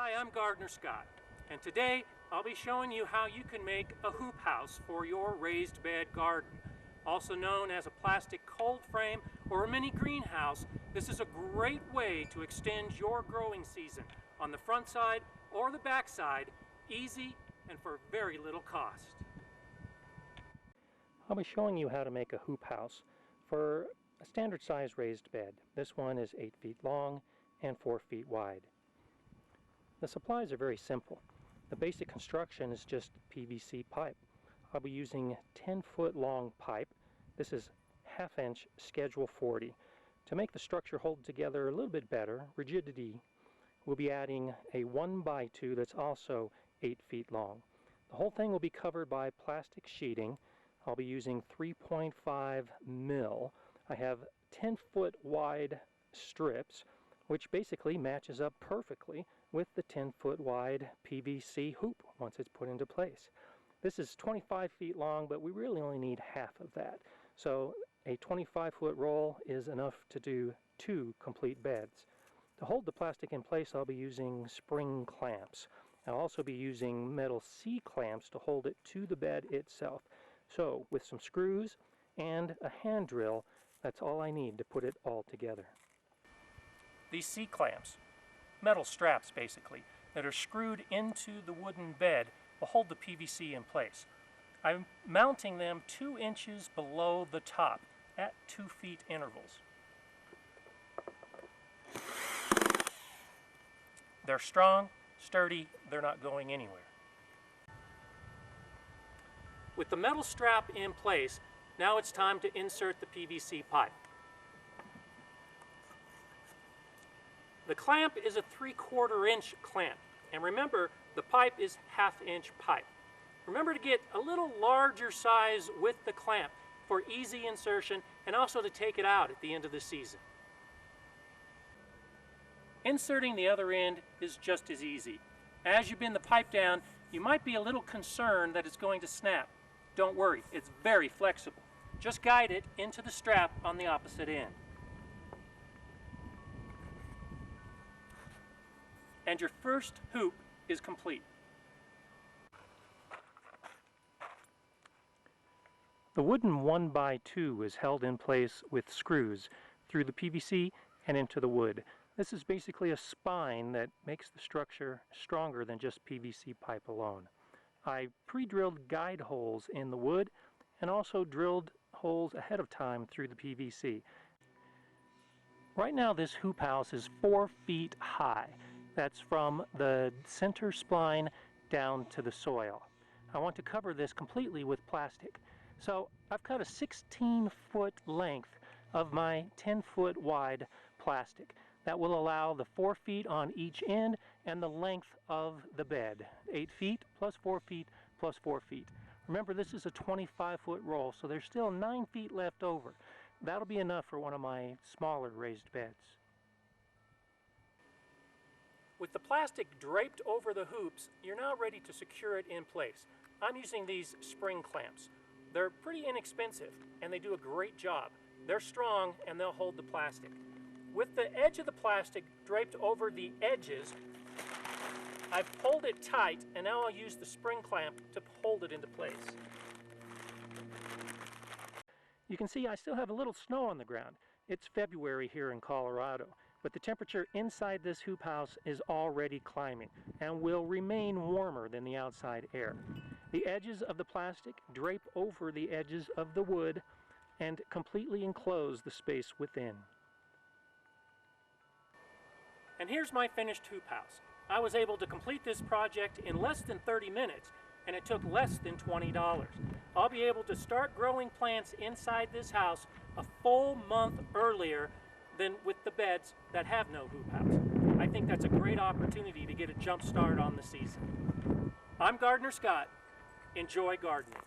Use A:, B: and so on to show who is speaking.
A: Hi, I'm Gardener Scott, and today I'll be showing you how you can make a hoop house for your raised bed garden. Also known as a plastic cold frame or a mini greenhouse, this is a great way to extend your growing season on the front side or the back side, easy and for very little cost. I'll be showing you how to make a hoop house for a standard size raised bed. This one is 8 feet long and 4 feet wide. The supplies are very simple. The basic construction is just PVC pipe. I'll be using 10-foot long pipe. This is 1/2 inch schedule 40. To make the structure hold together a little bit better, rigidity, we'll be adding a 1x2 that's also 8 feet long. The whole thing will be covered by plastic sheeting. I'll be using 3.5 mil. I have 10-foot wide strips, which basically matches up perfectly with the 10-foot wide PVC hoop once it's put into place. This is 25 feet long, but we really only need half of that. So a 25-foot roll is enough to do 2 complete beds. To hold the plastic in place, I'll be using spring clamps. I'll also be using metal C-clamps to hold it to the bed itself. So with some screws and a hand drill, that's all I need to put it all together. These C-clamps, metal straps basically, that are screwed into the wooden bed will hold the PVC in place. I'm mounting them 2 inches below the top at 2 feet intervals. They're strong, sturdy, they're not going anywhere. With the metal strap in place, now it's time to insert the PVC pipe. The clamp is a 3/4 inch clamp, and remember, the pipe is 1/2 inch pipe. Remember to get a little larger size with the clamp for easy insertion and also to take it out at the end of the season. Inserting the other end is just as easy. As you bend the pipe down, you might be a little concerned that it's going to snap. Don't worry, it's very flexible. Just guide it into the strap on the opposite end. And your first hoop is complete. The wooden 1x2 is held in place with screws through the PVC and into the wood. This is basically a spine that makes the structure stronger than just PVC pipe alone. I pre-drilled guide holes in the wood and also drilled holes ahead of time through the PVC. Right now this hoop house is 4 feet high. That's from the center spline down to the soil. I want to cover this completely with plastic. So I've cut a 16-foot length of my 10-foot wide plastic. That will allow the 4 feet on each end and the length of the bed. 8 feet plus 4 feet plus 4 feet. Remember, this is a 25-foot roll, so there's still 9 feet left over. That'll be enough for one of my smaller raised beds. With the plastic draped over the hoops, you're now ready to secure it in place. I'm using these spring clamps. They're pretty inexpensive and they do a great job. They're strong and they'll hold the plastic. With the edge of the plastic draped over the edges, I've pulled it tight and now I'll use the spring clamp to hold it into place. You can see I still have a little snow on the ground. It's February here in Colorado. But the temperature inside this hoop house is already climbing and will remain warmer than the outside air. The edges of the plastic drape over the edges of the wood and completely enclose the space within. And here's my finished hoop house. I was able to complete this project in less than 30 minutes and it took less than $20. I'll be able to start growing plants inside this house a full month earlier than with the beds that have no hoop house. I think that's a great opportunity to get a jump start on the season. I'm Gardener Scott. Enjoy gardening.